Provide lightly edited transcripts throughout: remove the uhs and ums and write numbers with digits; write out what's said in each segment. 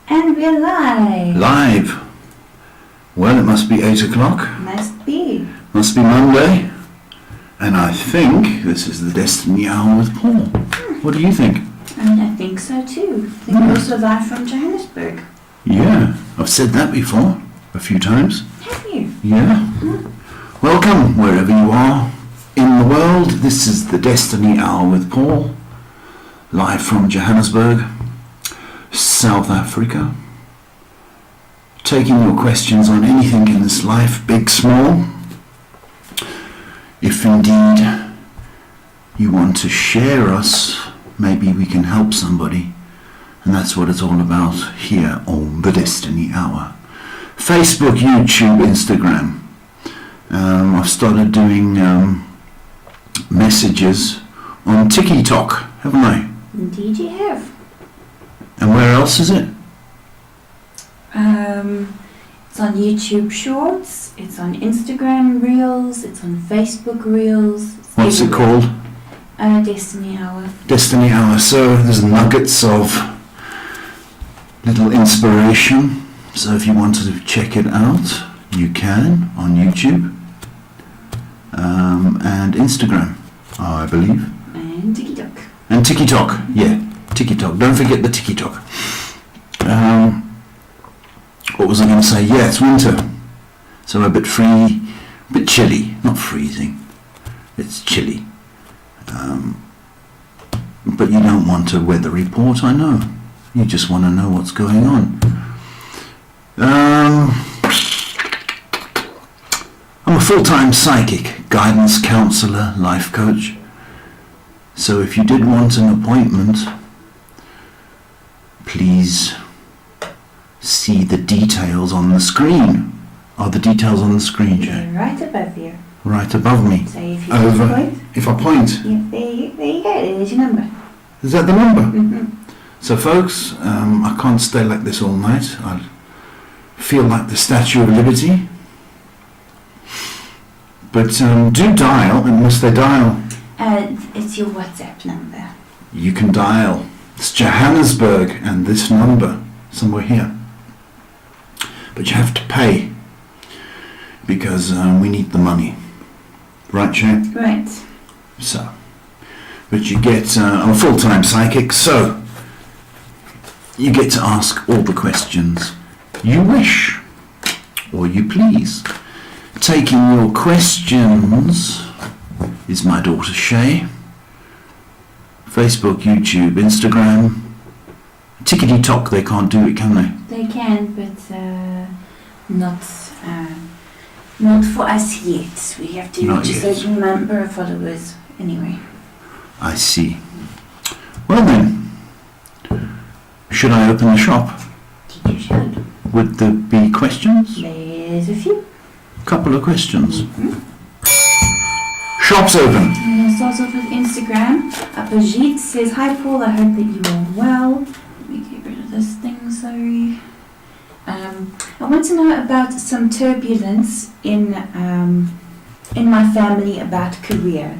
And we're live. Live. Well, it must be 8 o'clock. Must be. Must be Monday. And I think this is the Destiny Hour with Paul. What do you think? I think so too. I think we're also live from Johannesburg. Yeah, I've said that before a few times. Have you? Yeah. Welcome wherever you are in the world. This is the Destiny Hour with Paul. Live from Johannesburg, South Africa, taking your questions on anything in this life, big, small. If indeed you want to share us, maybe we can help somebody, and that's what it's all about here on the Destiny Hour. Facebook, YouTube, Instagram. I've started doing messages on TikTok, haven't I? Indeed you have. And where else is it? It's on YouTube Shorts, it's on Instagram Reels, it's on Facebook Reels. What's it called? Destiny Hour. Destiny Hour. So there's nuggets of little inspiration. So if you want to check it out, you can on YouTube and Instagram, I believe. And TikTok. And TikTok, yeah. TikTok. Don't forget the TikTok. What was I going to say? Yeah, it's winter, so a bit a bit chilly. Not freezing. It's chilly. But you don't want a weather report, I know. You just want to know what's going on. I'm a full-time psychic, guidance counselor, life coach. So if you did want an appointment, please see the details on the screen. Are the details on the screen, Jay? Right above you. Right above me. So if you point. If I point. Yeah, there you go. There's your number. Is that the number? Mm-hmm. So folks, I can't stay like this all night. I feel like the Statue of Liberty. But do dial, and must they dial? It's your WhatsApp number. You can dial. It's Johannesburg and this number, somewhere here. But you have to pay, because we need the money. Right, Shay? Right. So, but you get, I'm a full-time psychic, so you get to ask all the questions you wish, or you please. Taking your questions is my daughter Shay. Facebook, YouTube, Instagram, TikTok, they can't do it, can they? They can, but not for us yet. We have to reach a certain number of followers anyway. I see. Well then, should I open the shop? You should. Would there be questions? There's a few. Couple of questions. Mm-hmm. Shop's open. I'm going to start off with Instagram. Apajit says, "Hi Paul, I hope that you are well." Let me get rid of this thing, sorry. I want to know about some turbulence in my family about career.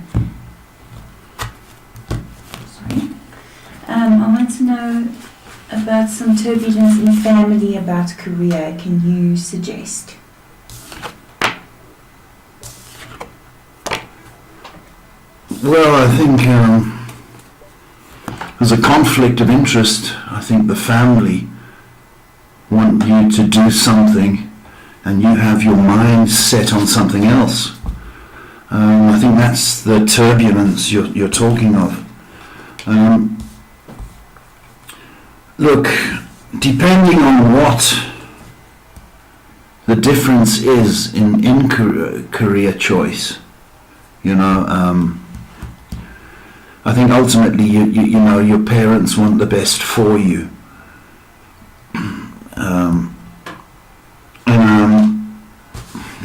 Sorry. I want to know about some turbulence in family about career. Can you suggest? Well, I think there's a conflict of interest. I think the family want you to do something and you have your mind set on something else. I think that's the turbulence you're talking of. Look, depending on what the difference is in career choice, I think ultimately you know your parents want the best for you,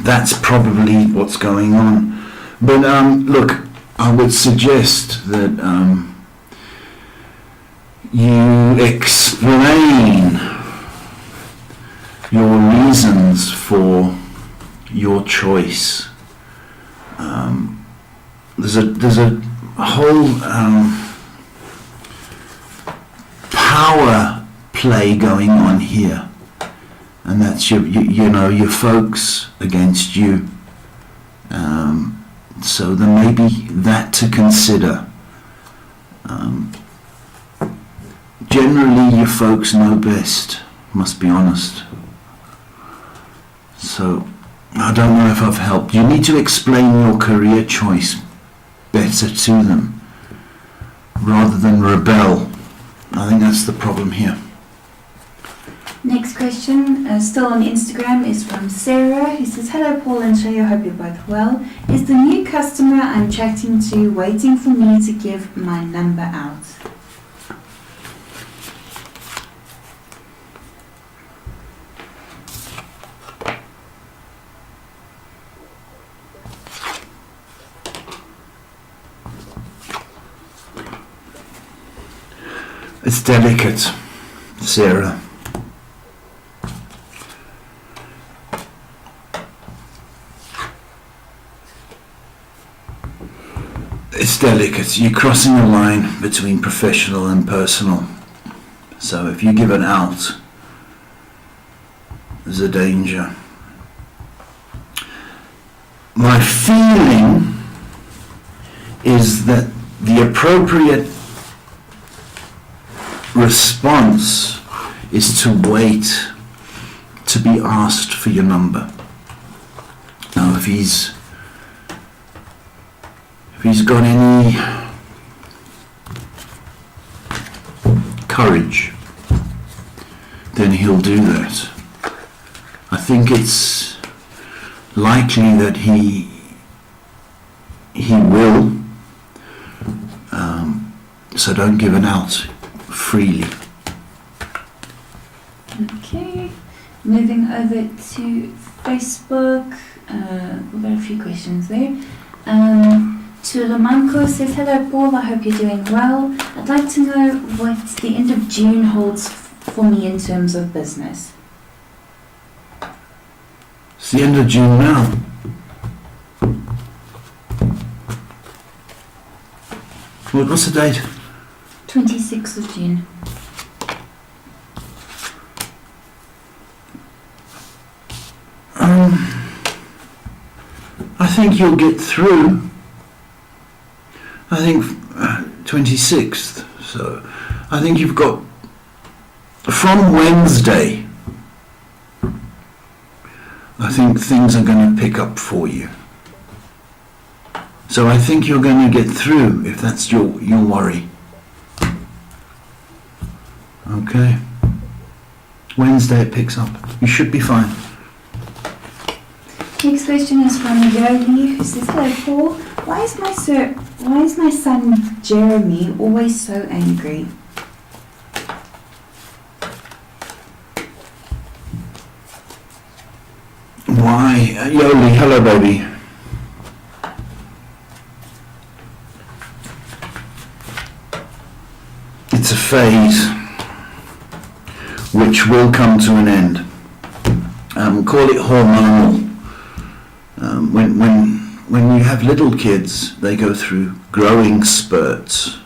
that's probably what's going on. But look, I would suggest that you explain your reasons for your choice. There's a whole power play going on here, and that's your folks against you. So there may be that to consider. Generally, your folks know best, must be honest. So, I don't know if I've helped. You need to explain your career choice better to them, rather than rebel. I think that's the problem here. Next question, still on Instagram, is from Sarah, who says, "Hello Paul and Shay, I hope you're both well. Is the new customer I'm chatting to waiting for me to give my number out?" It's delicate, Sarah. It's delicate. You're crossing a line between professional and personal. So if you give it out, there's a danger. My feeling is that the appropriate response is to wait to be asked for your number. Now, if he's got any courage, then he'll do that. I think it's likely that he will. So don't give it out freely. Okay, moving over to Facebook. We've got a few questions there. Tulamanko says, "Hello Paul, I hope you're doing well. I'd like to know what the end of June holds for me in terms of business." It's the end of June now. What's the date? 26th of June. I think you'll get through. I think 26th. So I think you've got from Wednesday. I think things are going to pick up for you. So I think you're going to get through if that's your worry. Okay. Wednesday it picks up. You should be fine. Next question is from Yogi, who says, "Hello Paul, why is my son Jeremy always so angry?" Why? Yoli, hello baby. It's a phase which will come to an end. Call it hormonal. When you have little kids, they go through growing spurts.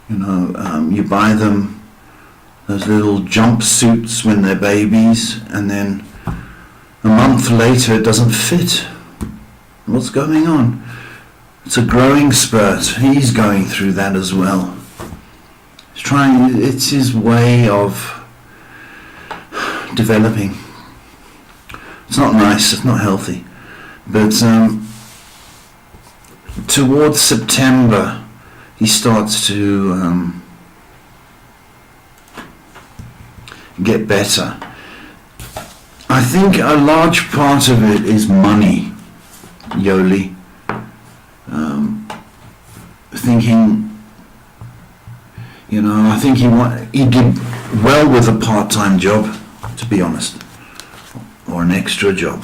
You buy them those little jumpsuits when they're babies, and then a month later it doesn't fit. What's going on? It's a growing spurt. He's going through that as well. It's his way of developing. It's not nice, it's not healthy. But towards September, he starts to get better. I think a large part of it is money, Yoli. Thinking, I think he did well with a part-time job, to be honest, or an extra job.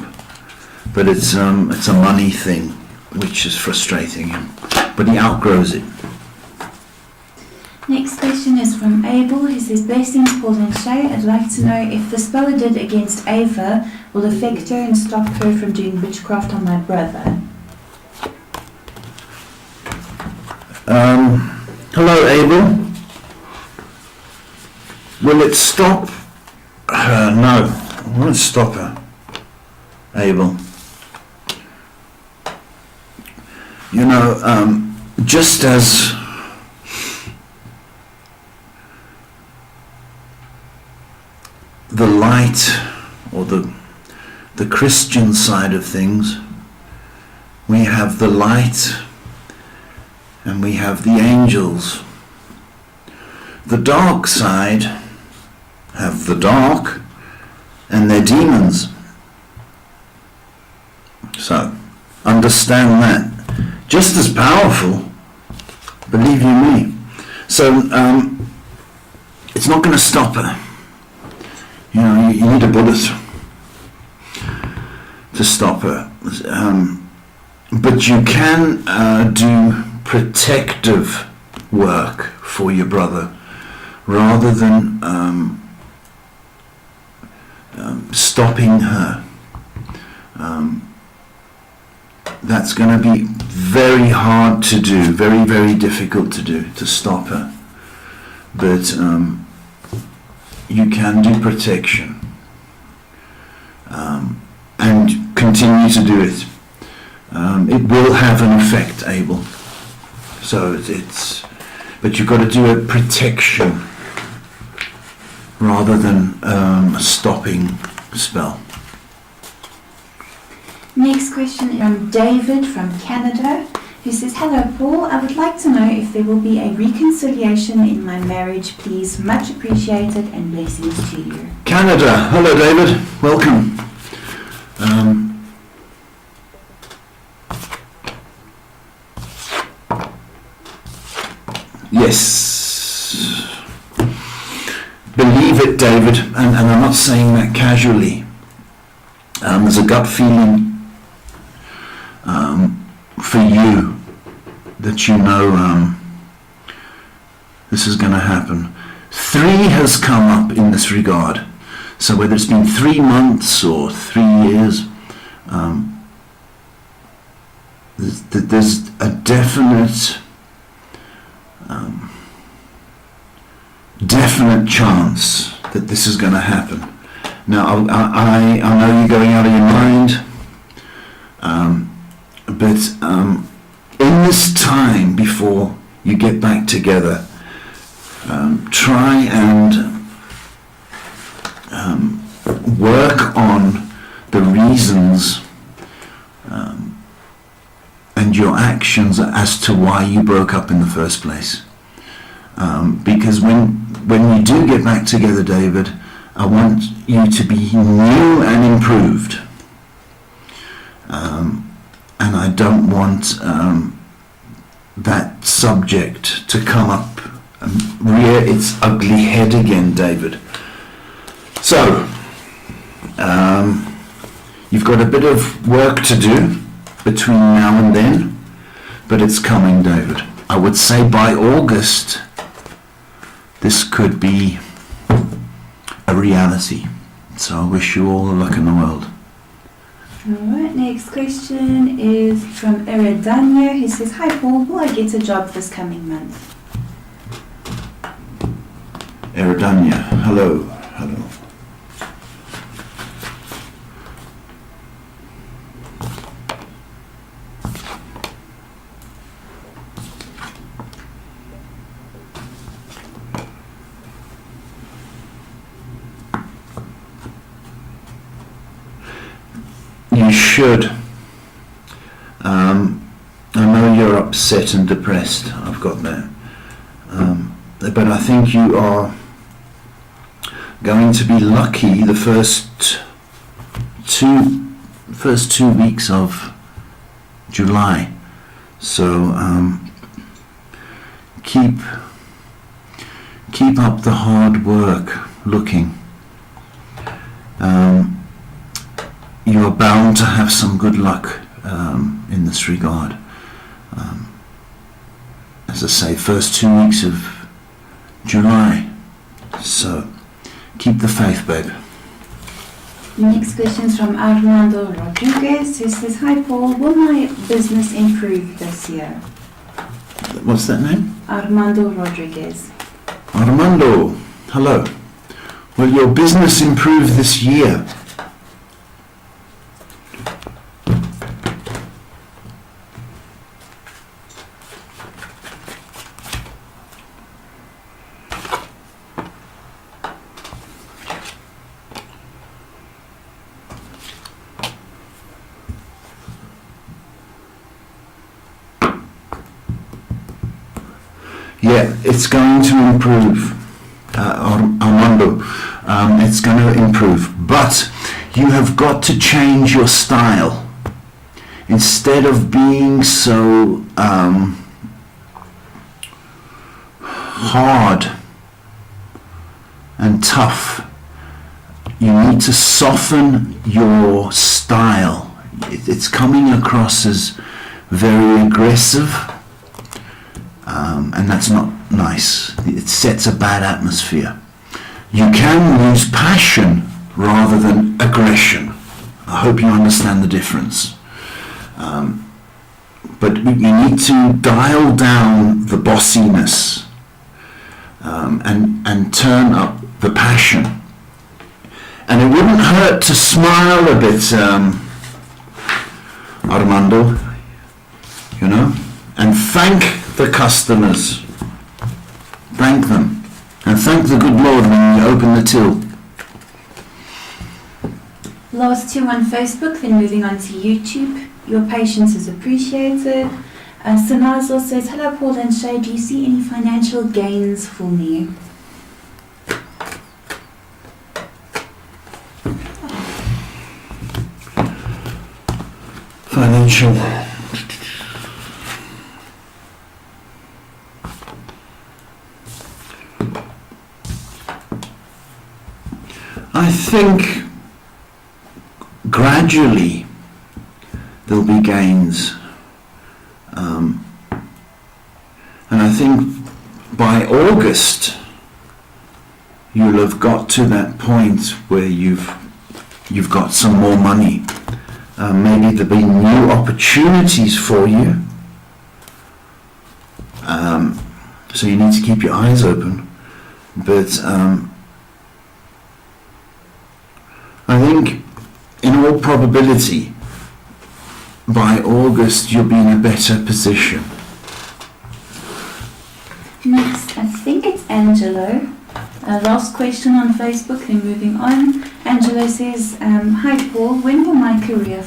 But it's a money thing, which is frustrating him. But he outgrows it. Next question is from Abel, who says, Blessings, Paul and Shay. I'd like to know if the spell I did against Ava will affect her and stop her from doing witchcraft on my brother. Hello, Abel. Will it stop her? No, it won't stop her, Abel. Just as the light or the Christian side of things, we have the light and we have the angels. The dark side have the dark and their demons. So understand that. Just as powerful, believe you me. So it's not going to stop her. You need a bullet to stop her. But you can do protective work for your brother rather than stopping her. That's going to be very hard to do, very, very difficult to do, to stop her. But you can do protection and continue to do it. It will have an effect, Abel. So but you've got to do a protection rather than a stopping spell. Next question is from David from Canada, who says, Hello Paul, I would like to know if there will be a reconciliation in my marriage, please. Much appreciated and blessings to you. Canada, hello David, welcome. Yes, believe it, David, and I'm not saying that casually. There's a gut feeling for you that this is going to happen. 3 has come up in this regard. So whether it's been 3 months or 3 years, there's a definite chance that this is going to happen. Now, I know you're going out of your mind, but in this time before you get back together, try and work on the reasons and your actions as to why you broke up in the first place. Because when you do get back together, David, I want you to be new and improved. And I don't want that subject to come up and rear its ugly head again, David. So, you've got a bit of work to do between now and then, but it's coming, David. I would say by August, this could be a reality. So I wish you all the luck in the world. Alright, next question is from Eridania, who says, Hi Paul, will I get a job this coming month? Eridania, hello. should. I know you're upset and depressed. I've got that. But I think you are going to be lucky the first two weeks of July. So keep up the hard work looking. You are bound to have some good luck in this regard. As I say, first 2 weeks of July. So keep the faith, babe. Next question is from Armando Rodriguez, who says, "Hi Paul, will my business improve this year?" What's that name? Armando Rodriguez. Armando, hello. Will your business improve this year? Yeah, it's going to improve, Armando. It's going to improve, but you have got to change your style. Instead of being so hard and tough, you need to soften your style. It's coming across as very aggressive. And that's not nice. It sets a bad atmosphere. You can use passion rather than aggression. I hope you understand the difference. But you need to dial down the bossiness and turn up the passion. And it wouldn't hurt to smile a bit, Armando, you know, and thank the customers. Thank them. And thank the good Lord when you open the till. Last two on Facebook, then moving on to YouTube. Your patience is appreciated. Sanazo says, "Hello Paul and Shay, do you see any financial gains for me?" Financial. I think gradually there'll be gains, and I think by August you'll have got to that point where you've got some more money. Maybe there'll be new opportunities for you, so you need to keep your eyes open, but I think in all probability by August you'll be in a better position. Next, I think it's Angelo. Last question on Facebook, then moving on. Angelo says, "Hi Paul, when will my career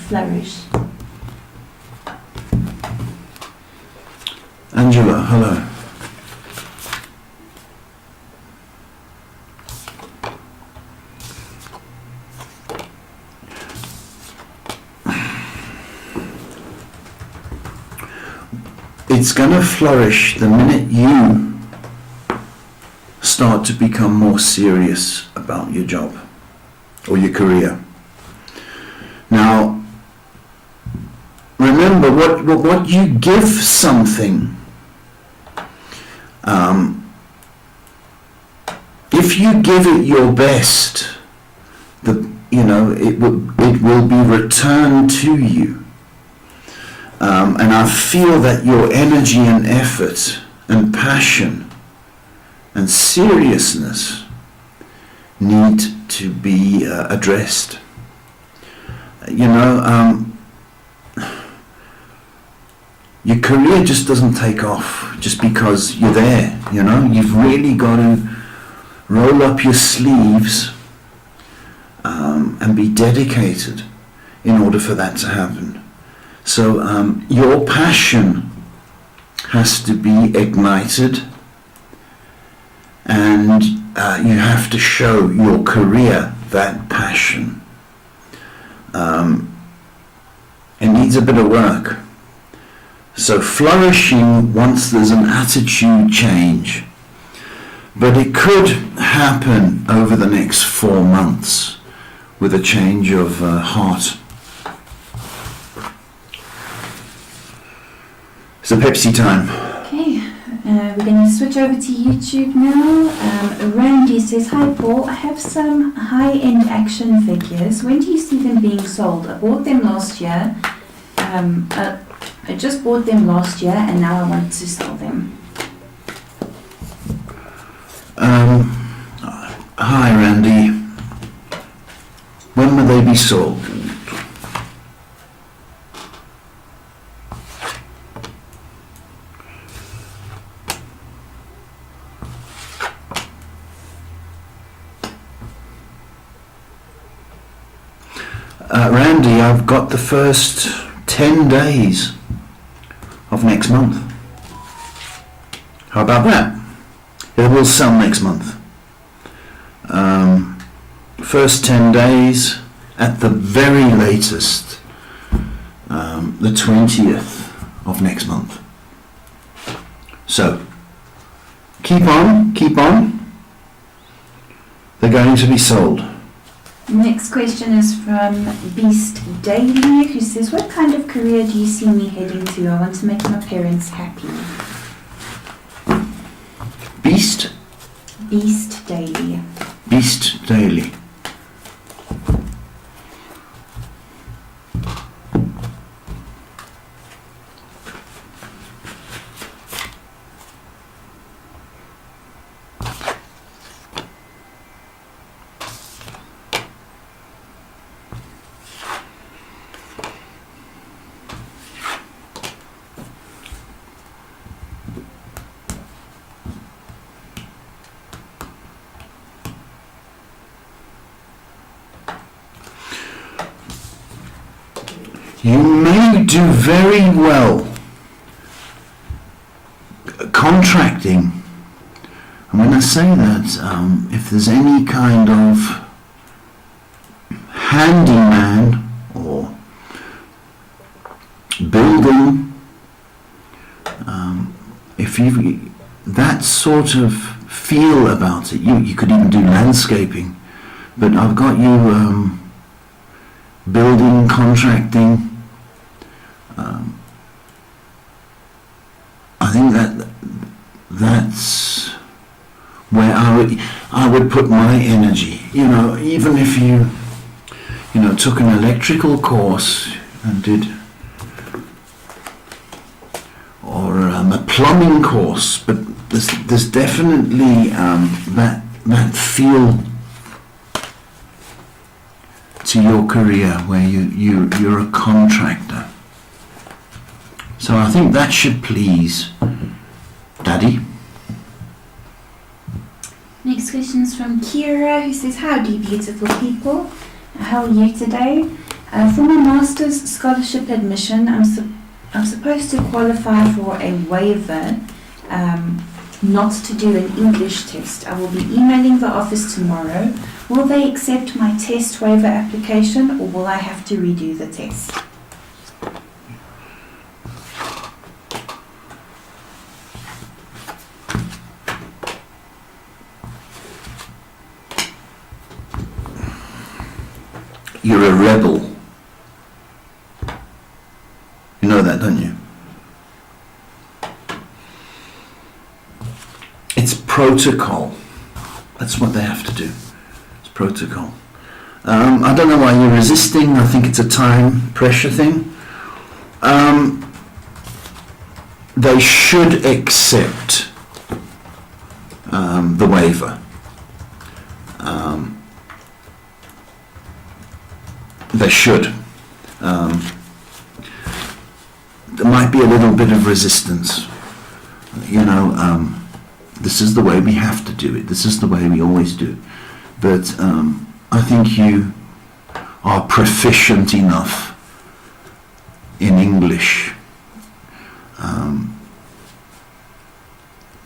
flourish?" Angela, hello. It's going to flourish the minute you start to become more serious about your job or your career. Now, remember what you give something. If you give it your best, it will be returned to you. And I feel that your energy and effort and passion and seriousness need to be addressed. Your career just doesn't take off just because you're there. You've really got to roll up your sleeves and be dedicated. in order for that to happen. So your passion has to be ignited, and you have to show your career that passion. It needs a bit of work. So flourishing once there's an attitude change, but it could happen over the next 4 months with a change of heart. So Pepsi time. Okay, we're going to switch over to YouTube now. Randy says, "Hi Paul, I have some high-end action figures. When do you see them being sold? I bought them last year. I just bought them last year and now I want to sell them." Hi Randy. When will they be sold? Randy, I've got the first 10 days of next month. How about that? It will sell next month. First 10 days, at the very latest, the 20th of next month. So, keep on. They're going to be sold. Next question is from Beast Daily, who says, "What kind of career do you see me heading to? I want to make my parents happy." Beast? Beast Daily. Beast Daily. You may do very well contracting. And when I say that, if there's any kind of handyman or building, if you've that sort of feel about it, you could even do landscaping. But I've got you building, contracting. I think that's where I would put my energy. Even if you took an electrical course and did, or a plumbing course, but there's definitely that feel to your career where you're a contractor. So I think that should please Daddy. Next question is from Kira, who says, "Howdy beautiful people. How are you today? For my master's scholarship admission, I'm supposed to qualify for a waiver not to do an English test. I will be emailing the office tomorrow. Will they accept my test waiver application, or will I have to redo the test?" You're a rebel. You know that, don't you? It's protocol. That's what they have to do. It's protocol. I don't know why you're resisting. I think it's a time pressure thing. They should accept the waiver. They should. There might be a little bit of resistance. This is the way we have to do it. This is the way we always do it. But I think you are proficient enough in English.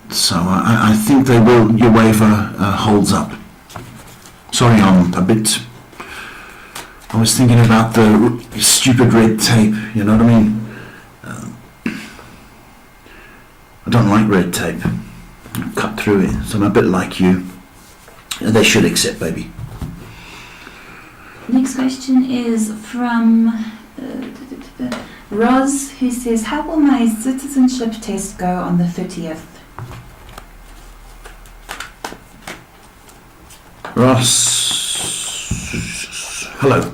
So I think they will. UEFA holds up. Sorry, I'm a bit. I was thinking about the stupid red tape. You know what I mean? I don't like red tape. Cut through it. So I'm a bit like you. They should accept, baby. Next question is from Roz, who says, how will my citizenship test go on the 30th? Ross, hello.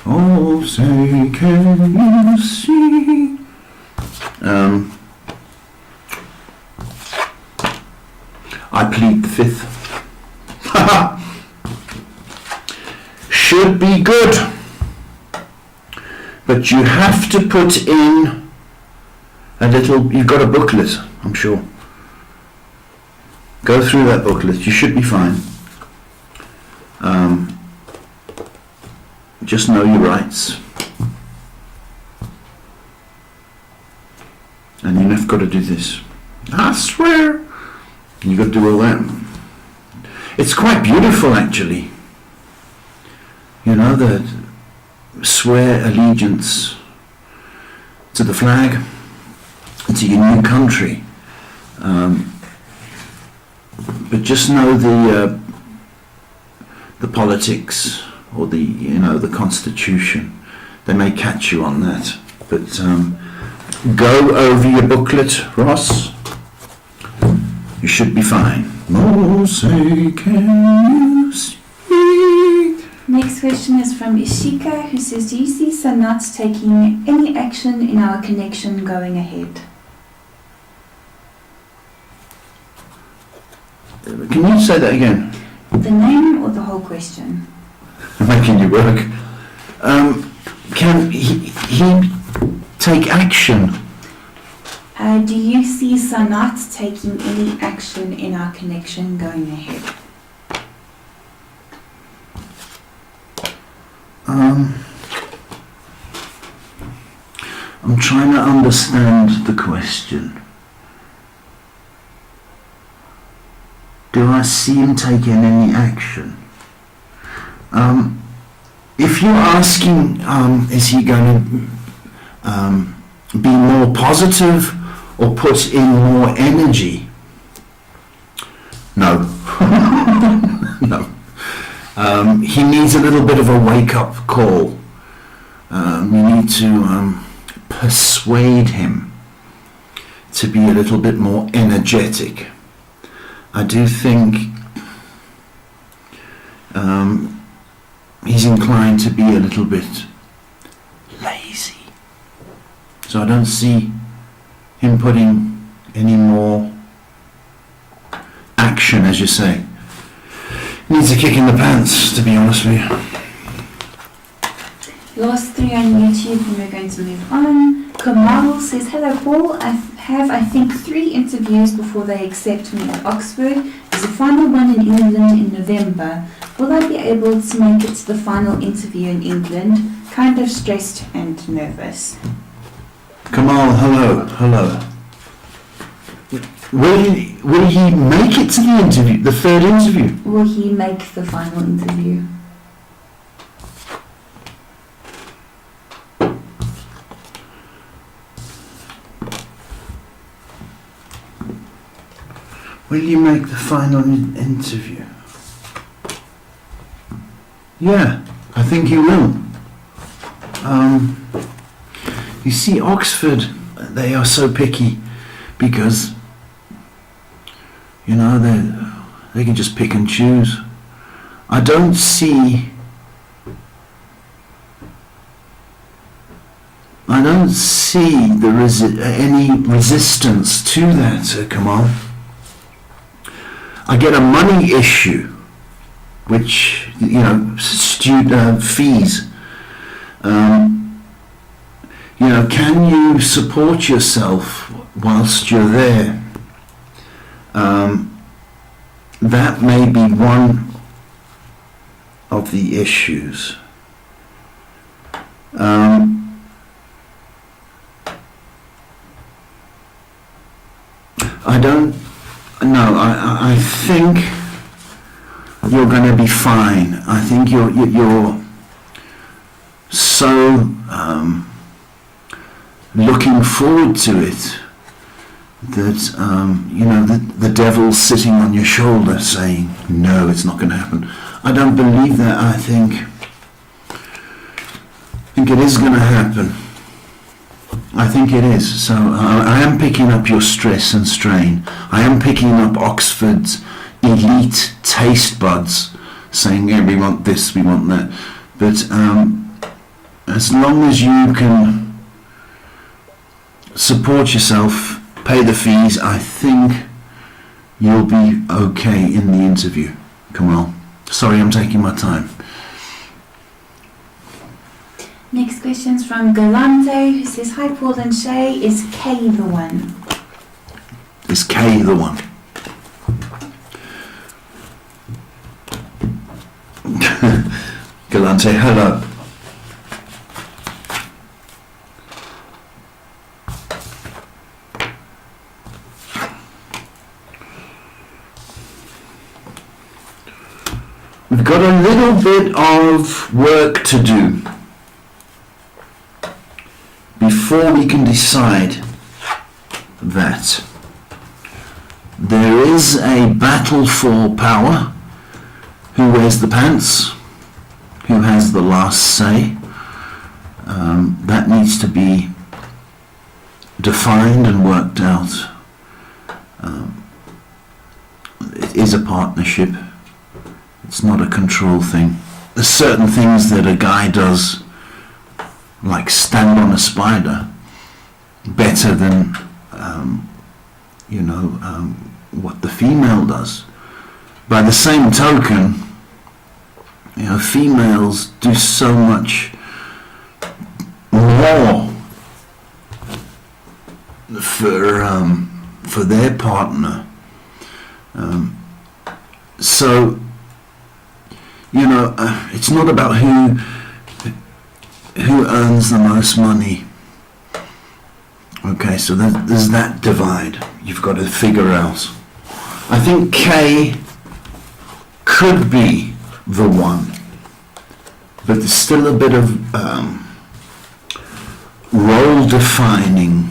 Oh, say can you see? I plead the fifth. Should be good, but you have to put in a little. You've got a booklet, I'm sure. Go through that booklet. You should be fine. Just know your rights, and you've got to do this. I swear. You've got to do all that. It's quite beautiful, actually. You know, the swear allegiance to the flag, to your new country. But just know the politics or the constitution. They may catch you on that. But go over your booklet, Ross. You should be fine. Oh, say can you see? Next question is from Ishika, who says, do you see Sanat taking any action in our connection going ahead? Can you say that again? The name or the whole question? I'm making you work. Can he take action? Do you see Sanat taking any action in our connection going ahead? I'm trying to understand the question. Do I see him taking any action? If you're asking, is he going to be more positive or put in more energy? No. No. He needs a little bit of a wake-up call. You need to persuade him to be a little bit more energetic. I do think he's inclined to be a little bit lazy. So I don't see him putting any more action, as you say. He needs a kick in the pants, to be honest with you. Last three on YouTube, and we're going to move on. Kamal says, hello Paul, I have, I think, 3 interviews before they accept me at Oxford. There's a final one in England in November. Will I be able to make it to the final interview in England? Kind of stressed and nervous. Kamal, hello. Will he make it to the interview, the 3rd interview? Will he make the final interview? Will you make the final interview? Yeah, I think you will. You see, Oxford, they are so picky because, you know, they can just pick and choose. I don't see any resistance to that, Kamal. I get a money issue, which, you know, student fees. You know, can you support yourself whilst you're there? that may be one of the issues. I don't know. I think you're going to be fine. I think you're so looking forward to it that the devil's sitting on your shoulder saying, no, it's not going to happen. I don't believe that. I think it is going to happen. I think it is. So I am picking up your stress and strain. I am picking up Oxford's elite taste buds saying, yeah, we want this, we want that. But as long as you can support yourself, pay the fees, I think you'll be okay in the interview. Come on. Sorry, I'm taking my time. Next question's from Galante, who says, hi Paul and Shay, is K the one? Is K the one? Galante, hello. We've got a little bit of work to do before we can decide that. There is a battle for power. Who wears the pants? Who has the last say? That needs to be defined and worked out. It is a partnership. It's not a control thing. There's certain things that a guy does, like stand on a spider, better than what the female does. By the same token, females do so much more for their partner. So it's not about who earns the most money. Okay, so there's that divide you've got to figure out. I think K could be the one, but there's still a bit of role defining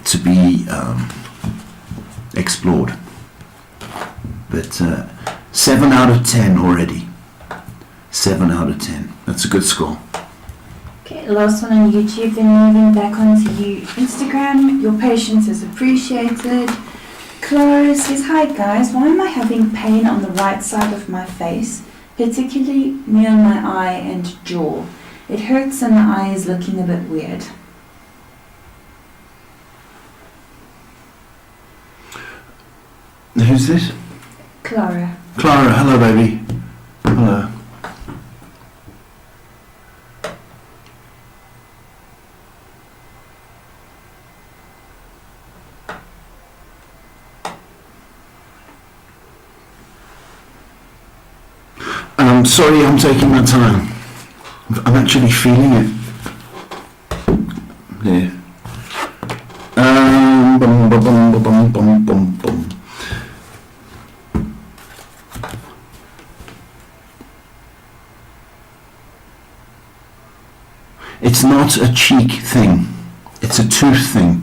to be explored. But 7 out of 10 already. 7 out of 10. That's a good score. Okay, last one on YouTube, then moving back onto Instagram. Your patience is appreciated. Clara says, hi guys, why am I having pain on the right side of my face, particularly near my eye and jaw? It hurts and the eye is looking a bit weird. Who's this? Clara. Clara, hello baby. Hello. I'm sorry I'm taking my time. I'm actually feeling it. There. Bum, bum, bum, bum, bum, bum, bum. It's not a cheek thing. It's a tooth thing.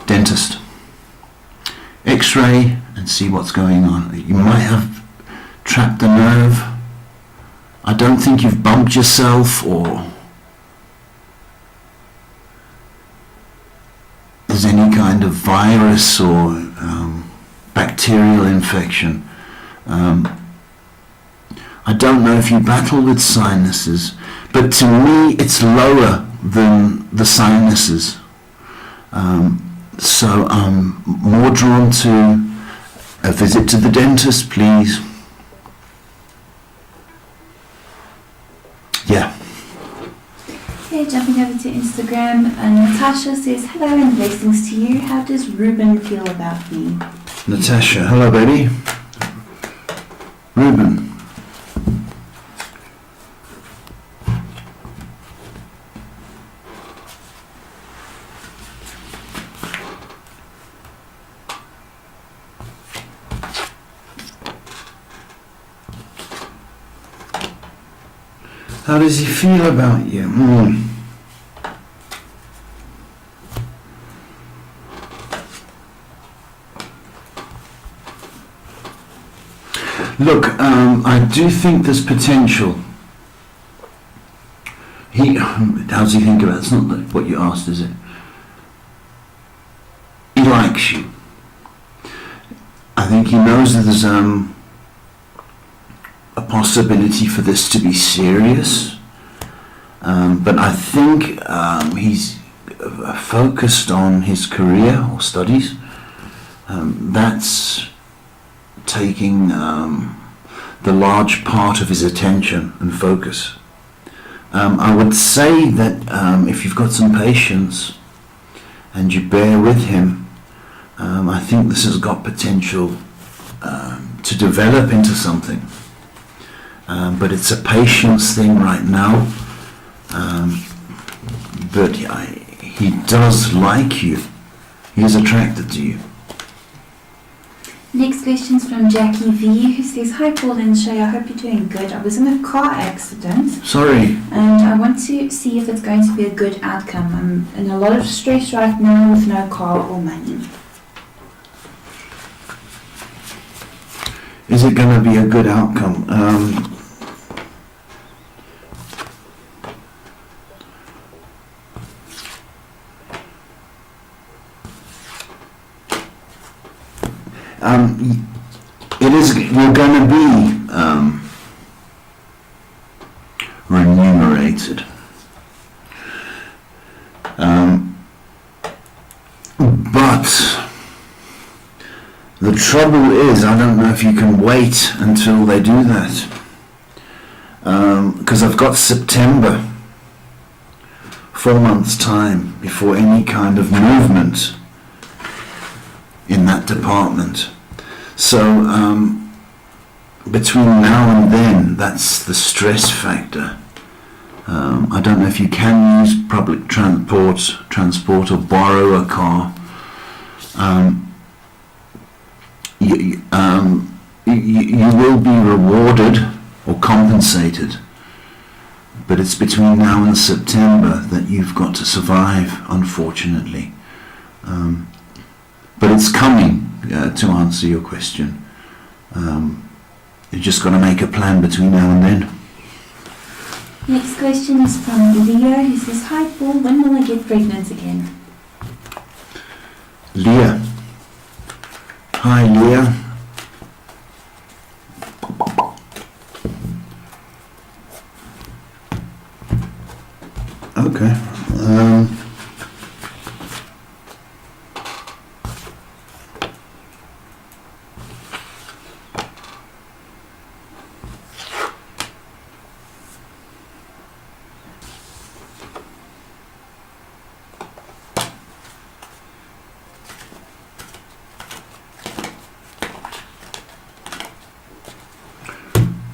Dentist. X-ray and see what's going on. You might have trapped a nerve. I don't think you've bumped yourself or there's any kind of virus or bacterial infection. I don't know if you battle with sinuses, but to me it's lower than the sinuses. So I'm more drawn to a visit to the dentist, please. Yeah. Okay, jumping over to Instagram, Natasha says, hello and blessings to you. How does Ruben feel about me? Natasha, hello baby. Ruben. How does he feel about you? Look, I do think there's potential. How does he think about it? It's not what you asked, is it? He likes you. I think he knows that there's a possibility for this to be serious, but I think he's focused on his career or studies. That's taking the large part of his attention and focus. I would say that if you've got some patience and you bear with him, I think this has got potential to develop into something. But it's a patience thing right now. But he does like you. He is attracted to you. Next question's from Jackie V, who says, hi Paul and Shay, I hope you're doing good. I was in a car accident. Sorry. And I want to see if it's going to be a good outcome. I'm in a lot of stress right now with no car or money. Is it going to be a good outcome? It is. You're going to be remunerated, but the trouble is, I don't know if you can wait until they do that, because I've got September, 4 months' time before any kind of movement in that department. So between now and then, that's the stress factor. I don't know if you can use public transport or borrow a car. You will be rewarded or compensated, but it's between now and September that you've got to survive, unfortunately. But it's coming, to answer your question. You've just got to make a plan between now and then. Next question is from Leo, who says, hi Paul, when will I get pregnant again? Leah. Hi Leah. Okay.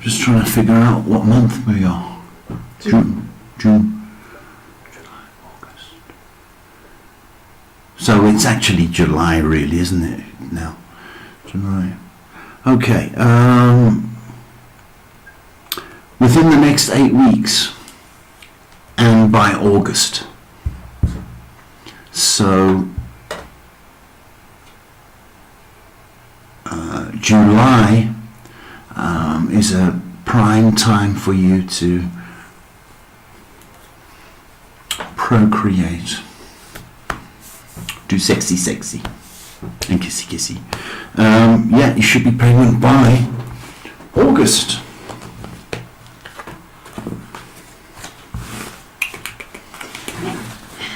Just trying to figure out what month we are. June. July, August. So it's actually July, really, isn't it? Now, July. Okay. Within the next 8 weeks, and by August. So July is a prime time for you to procreate, do sexy and kissy. Yeah, you should be pregnant by August.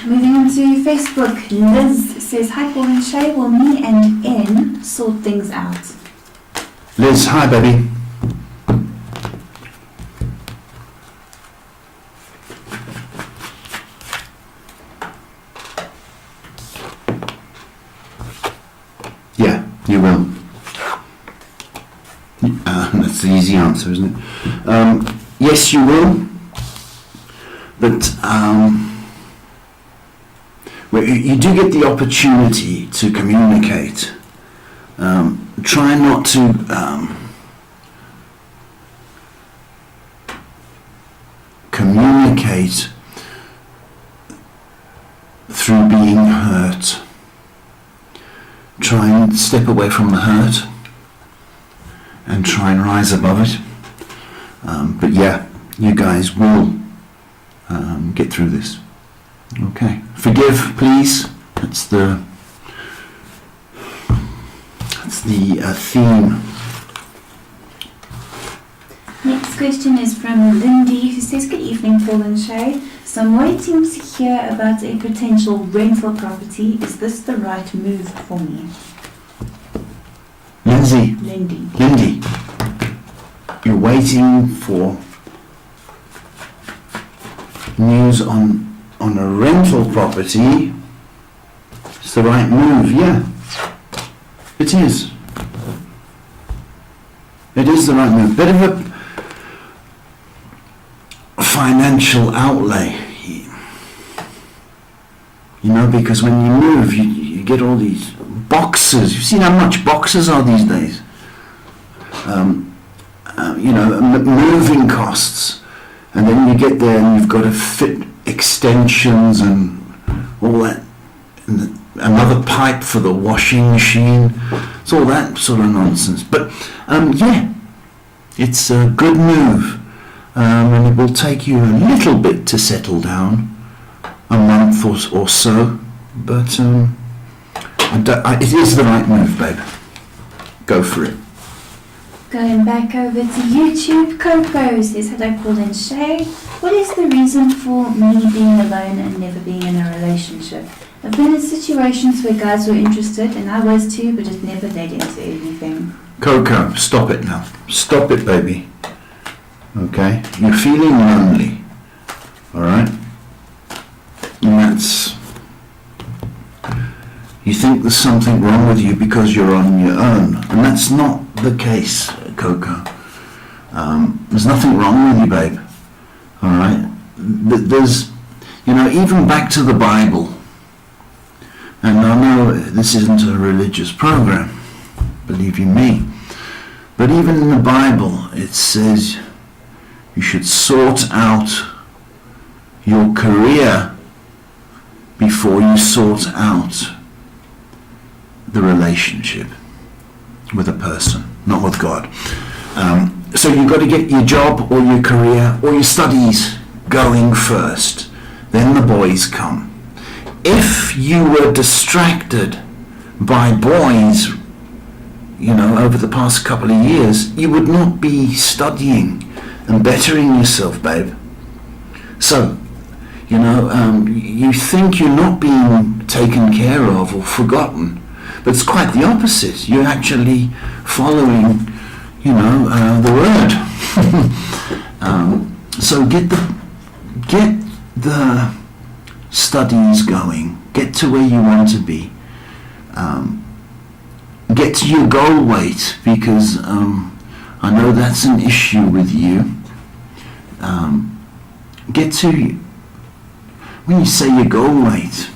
Moving on to Facebook, Liz says, hi Paul and Shay, will me and N sort things out? Liz, hi baby. answer, isn't it? Yes, you will. But well, you do get the opportunity to communicate. Try not to communicate through being hurt. Try and step away from the hurt and try and rise above it. But yeah, you guys will get through this. Okay. Forgive, please. That's the theme. Next question is from Lindy, who says, good evening, Paul and Shay. So I'm waiting to hear about a potential rental property. Is this the right move for me? Lindy, you're waiting for news on a rental property. It's the right move, yeah. It is. It is the right move. Bit of a financial outlay, you know, because when you move, you get all these boxes. You've seen how much boxes are these days. You know, moving costs, and then you get there and you've got to fit extensions and all that, and another pipe for the washing machine. It's all that sort of nonsense. But yeah, it's a good move, and it will take you a little bit to settle down, a month or so, but it is the right move, babe. Go for it. Going back over to YouTube, Coco says, hello Paul and Shay. What is the reason for me being alone and never being in a relationship? I've been in situations where guys were interested, and I was too, but it never led into anything. Coco, stop it now. Stop it, baby. Okay? You're feeling lonely. Alright? And that's... You think there's something wrong with you because you're on your own. And that's not the case, Coco. There's nothing wrong with you, babe. Alright? There's, you know, even back to the Bible. And I know this isn't a religious program, believe you me. But even in the Bible, it says you should sort out your career before you sort out the relationship with a person, not with God. So you've got to get your job or your career or your studies going first. Then the boys come. If you were distracted by boys, you know, over the past couple of years, you would not be studying and bettering yourself, babe. So, you know, you think you're not being taken care of or forgotten, but it's quite the opposite. You're actually following, you know, the word. So get the studies going. Get to where you want to be. Get to your goal weight, because I know that's an issue with you. Get to, when you say your goal weight,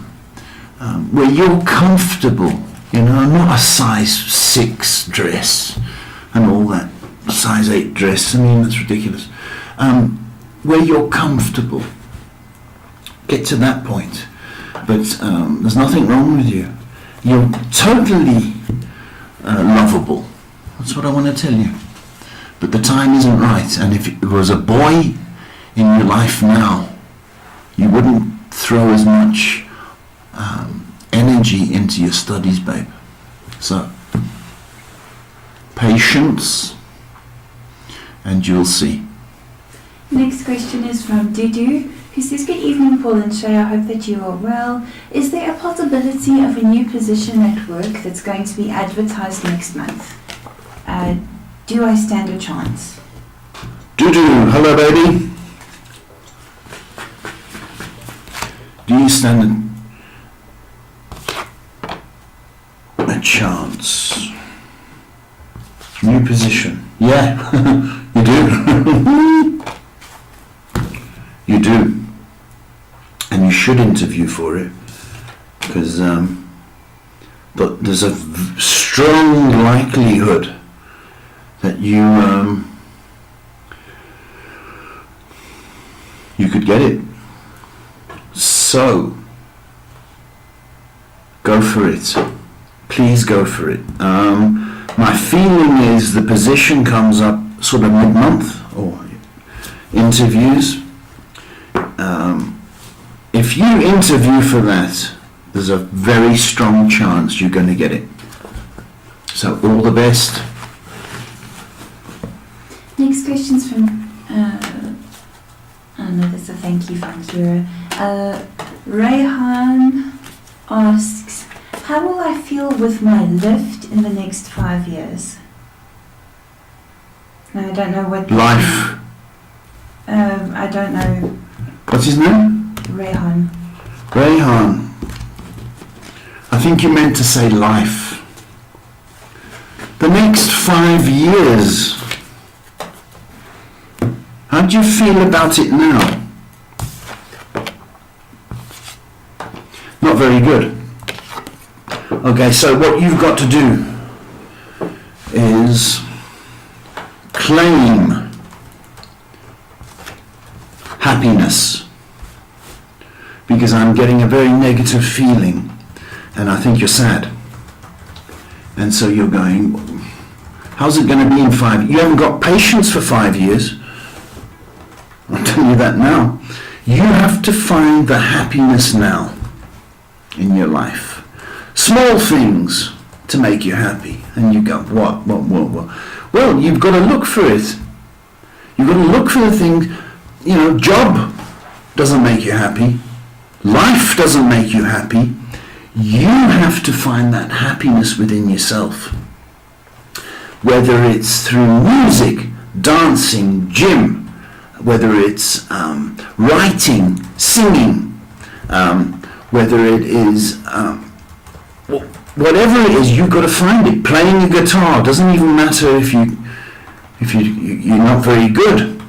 where you're comfortable, you know, not a size 6 dress and all that, size 8 dress, I mean, that's ridiculous. Where you're comfortable, get to that point. But there's nothing wrong with you. You're totally lovable. That's what I want to tell you. But the time isn't right. And if it was a boy in your life now, you wouldn't throw as much energy into your studies, babe. So, patience, and you'll see. Next question is from Dudu, who says, good evening, Paul and Shay. I hope that you are well. Is there a possibility of a new position at work that's going to be advertised next month? Do I stand a chance? Dudu, hello, baby. Do you stand a chance? New position. Yeah. You do. You do. And you should interview for it, because but there's a strong likelihood that you could get it. So go for it. Please go for it. My feeling is the position comes up sort of mid-month, or interviews. If you interview for that, there's a very strong chance you're going to get it. So all the best. Next question's from, no, that's a thank you from Kira. Rayhan asks, how will I feel with my lift in the next 5 years? No, I don't know what... Life. I don't know. What's his name? Rayhan. Rayhan. I think you meant to say life. The next 5 years. How do you feel about it now? Not very good. Okay, so what you've got to do is claim happiness, because I'm getting a very negative feeling and I think you're sad. And so you're going, how's it going to be in 5 years? You haven't got patience for 5 years. I'll tell you that now. You have to find the happiness now in your life. Small things to make you happy. And you go, what? Well, you've got to look for it. You've got to look for the things, job doesn't make you happy. Life doesn't make you happy. You have to find that happiness within yourself. Whether it's through music, dancing, gym, whether it's writing, singing, whether it is whatever it is, you've got to find it. Playing a guitar doesn't even matter if you're not very good,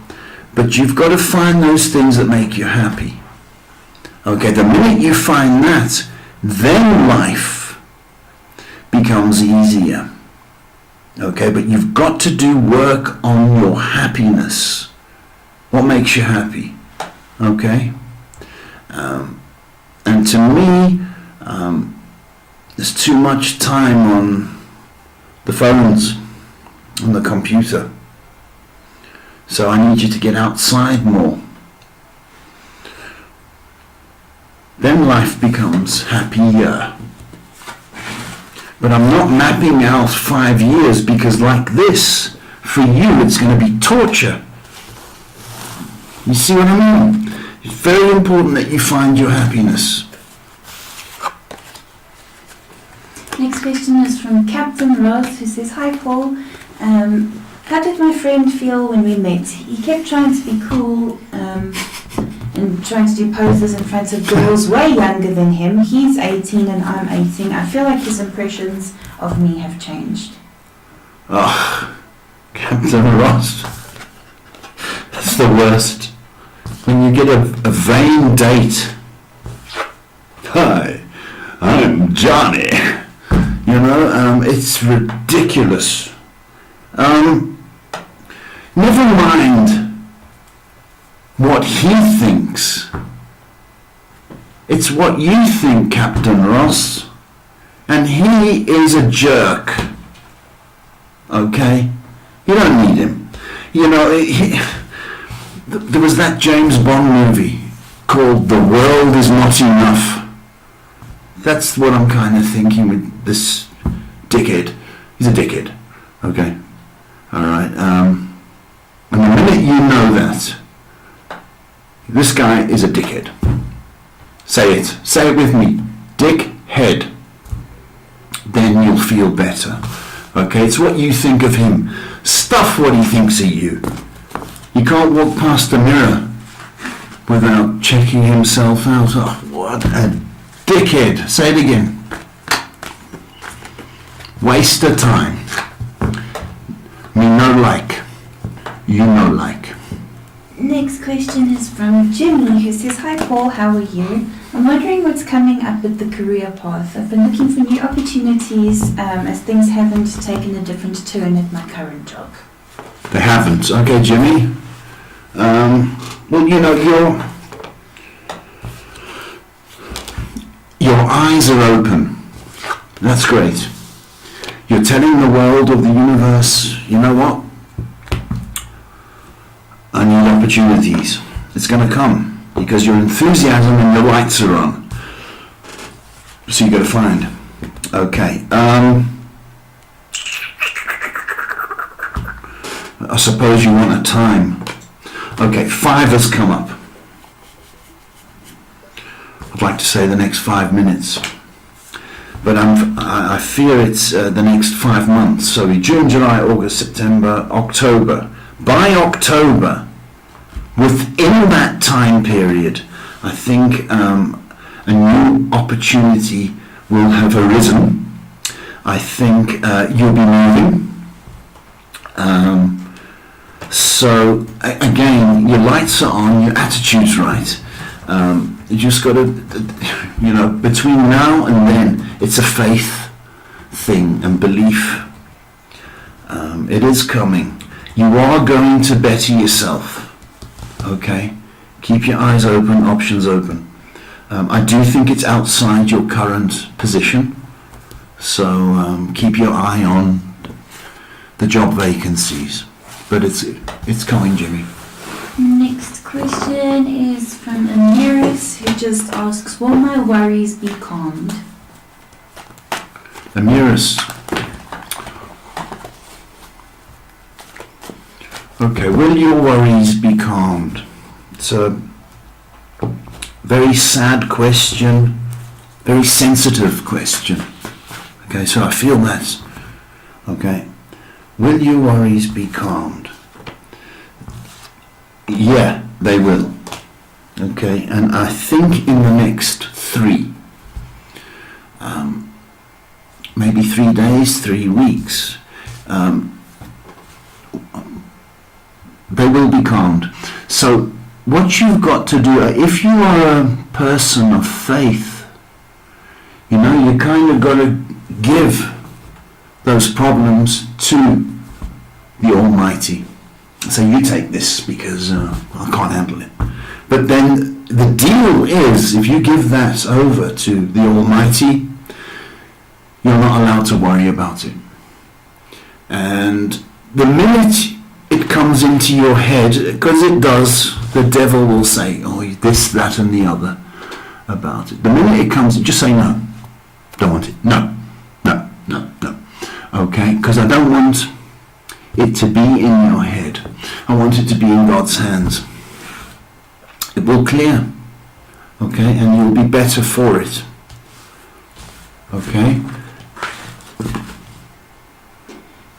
but you've got to find those things that make you happy. Okay, the minute you find that, then life becomes easier. Okay, but you've got to do work on your happiness. What makes you happy? Okay? And to me, there's too much time on the phones, on the computer. So I need you to get outside more. Then life becomes happier. But I'm not mapping out 5 years, because like this, for you it's going to be torture. You see what I mean? It's very important that you find your happiness. Next question is from Captain Ross, who says, hi Paul, how did my friend feel when we met? He kept trying to be cool and trying to do poses in front of girls way younger than him. He's 18 and I'm 18. I feel like his impressions of me have changed. Oh, Captain Ross. That's the worst. When you get a vain date. Hi, I'm Johnny. It's ridiculous. Never mind what he thinks. It's what you think, Captain Ross. And he is a jerk. Okay? You don't need him. There was that James Bond movie called The World Is Not Enough. That's what I'm kind of thinking with this dickhead. He's a dickhead. Okay? Alright. And the minute you know that, this guy is a dickhead. Say it. Say it with me. Dickhead. Then you'll feel better. Okay? It's what you think of him. Stuff what he thinks of you. You can't walk past a mirror without checking himself out. Oh, what a dickhead. Say it again. Waste of time. Me no like. you know like. Next question is from Jimmy, who says, "Hi Paul, how are you? I'm wondering what's coming up with the career path. I've been looking for new opportunities as things haven't taken a different turn at my current job." They haven't. Okay, Jimmy. Well, you know, your eyes are open. That's great. You're telling the world of the universe, you know what? I need opportunities. It's going to come because your enthusiasm and your lights are on. So you got to find. Okay. I suppose you want a time. Okay, 5 has come up. I'd like to say the next 5 minutes. But I fear it's the next 5 months. So June, July, August, September, October. By October, within that time period, I think a new opportunity will have arisen. I think you'll be moving. So again, your lights are on, your attitude's right. You just got to, you know, between now and then, it's a faith thing and belief. It is coming. You are going to better yourself. Okay? Keep your eyes open, options open. I do think it's outside your current position. So keep your eye on the job vacancies. But it's coming, Jimmy. Next question is from Amiris, who just asks, "Will my worries be calmed?" Amiris. Okay, will your worries be calmed? It's a very sad question, very sensitive question. Okay, so I feel that. Okay. Will your worries be calmed? Yeah, they will. Okay, and I think in the next 3, maybe 3 days, 3 weeks, they will be calmed. So what you've got to do, if you are a person of faith, you know, you kind of got to give those problems to the Almighty. So you take this because I can't handle it. But then the deal is, if you give that over to the Almighty, you're not allowed to worry about it. And the minute it comes into your head, because it does, the devil will say, "Oh, this, that and the other about it." The minute it comes, just say no. Don't want it. No. No. No. No. Okay? Because I don't want it to be in your head. I want it to be in God's hands. It will clear. Okay? And you'll be better for it. Okay?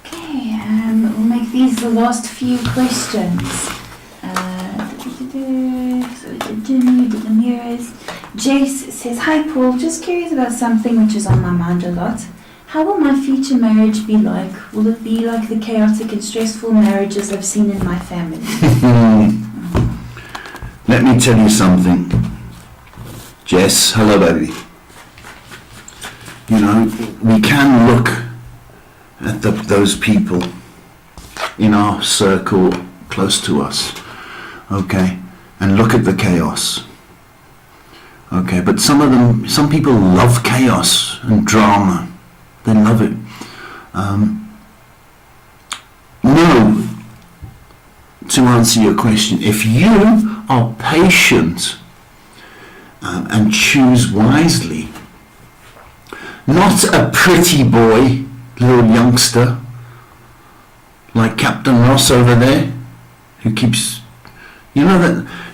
Okay, we'll make these the last few questions. So we did Jimmy, we did Amiris. Jace says, "Hi Paul, just curious about something which is on my mind a lot. How will my future marriage be like? Will it be like the chaotic and stressful marriages I've seen in my family?" Let me tell you something. Jess, hello baby. You know, we can look at those people in our circle close to us, okay, and look at the chaos. Okay, but some people love chaos and drama. They love it. No, to answer your question, if you are patient and choose wisely, not a pretty boy, little youngster, like Captain Ross over there, who keeps, you know,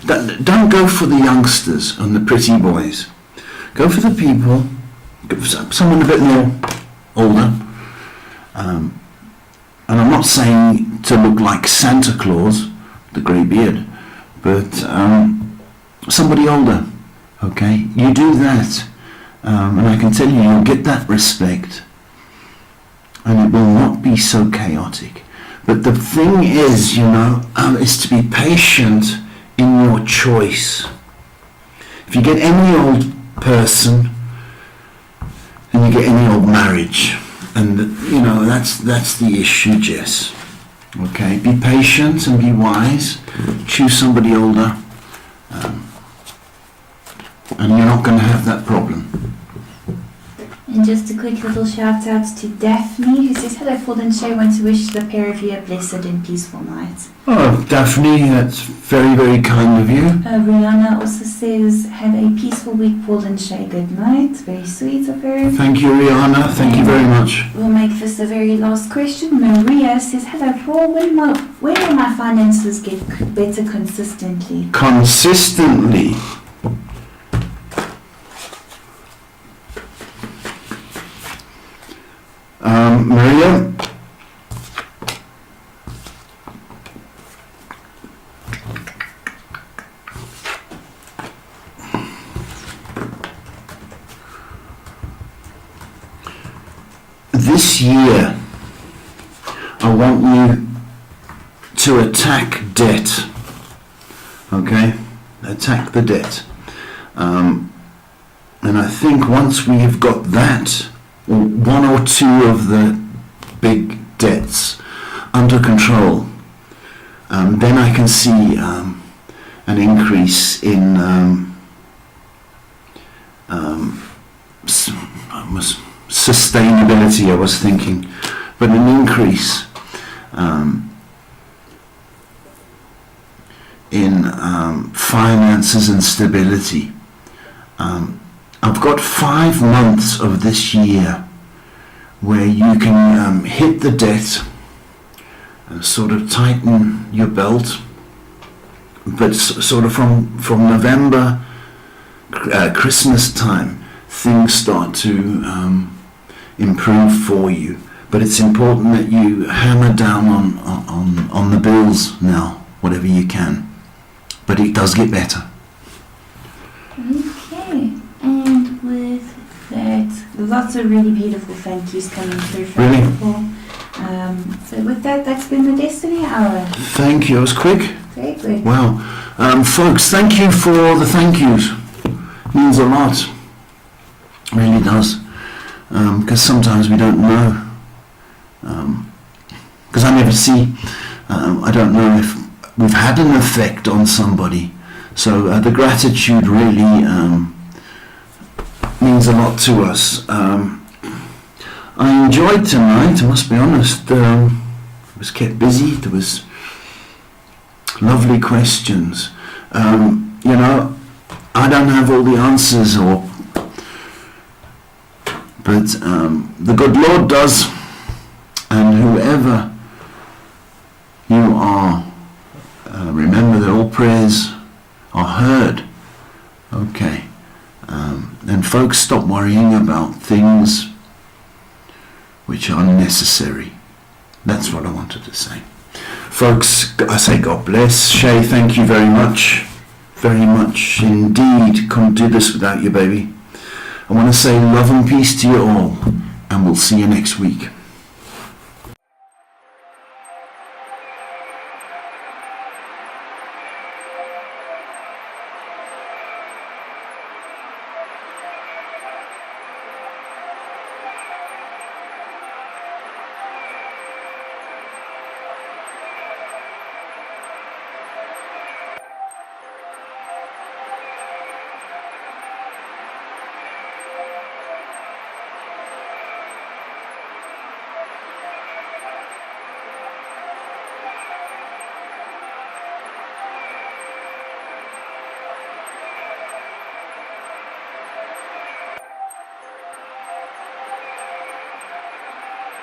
that don't go for the youngsters and the pretty boys. Go for the people, someone a bit more older. And I'm not saying to look like Santa Claus, the grey beard, but somebody older, okay? You do that, and I can tell you, you'll get that respect, and it will not be so chaotic. But the thing is, is to be patient in your choice. If you get any old person, and you get any old marriage, and that's the issue, Jess. Okay, be patient and be wise. Choose somebody older, and you're not going to have that problem. And just a quick little shout out to Daphne, who says, hello Paul and Shay, want to wish the pair of you a blessed and peaceful night. Oh, Daphne, that's very, very kind of you. Rihanna also says, have a peaceful week, Paul and Shay, good night. Very sweet of her. Thank you, Rihanna, thank you very much. We'll make this the very last question. Maria says, hello Paul, when will my finances get better consistently? Consistently. Maria, this year I want you to attack debt. Okay? Attack the debt. And I think once we have got that, one or two of the big debts under control, then I can see an increase in sustainability, I was thinking, but an increase in finances and stability. I've got 5 months of this year where you can hit the debt and sort of tighten your belt, but sort of from November, Christmas time, things start to improve for you. But it's important that you hammer down on the bills now, whatever you can. But it does get better. Okay, and with that, lots of really beautiful thank yous coming through from Really? people. So with that, that's been the Destiny Hour. Thank you, it was quick. Very good. Wow. Folks, thank you for the thank yous. It means a lot. It really does. Because sometimes we don't know. Because I never see, I don't know if we've had an effect on somebody. So the gratitude really means a lot to us. I enjoyed tonight, I must be honest. I was kept busy. There was lovely questions. I don't have all the answers, but the good Lord does. And whoever you are, remember that all prayers are heard. Okay. And folks, stop worrying about things which are necessary. That's what I wanted to say. Folks, I say God bless. Shay, thank you very much. Very much indeed. Couldn't do this without you, baby. I want to say love and peace to you all, and we'll see you next week.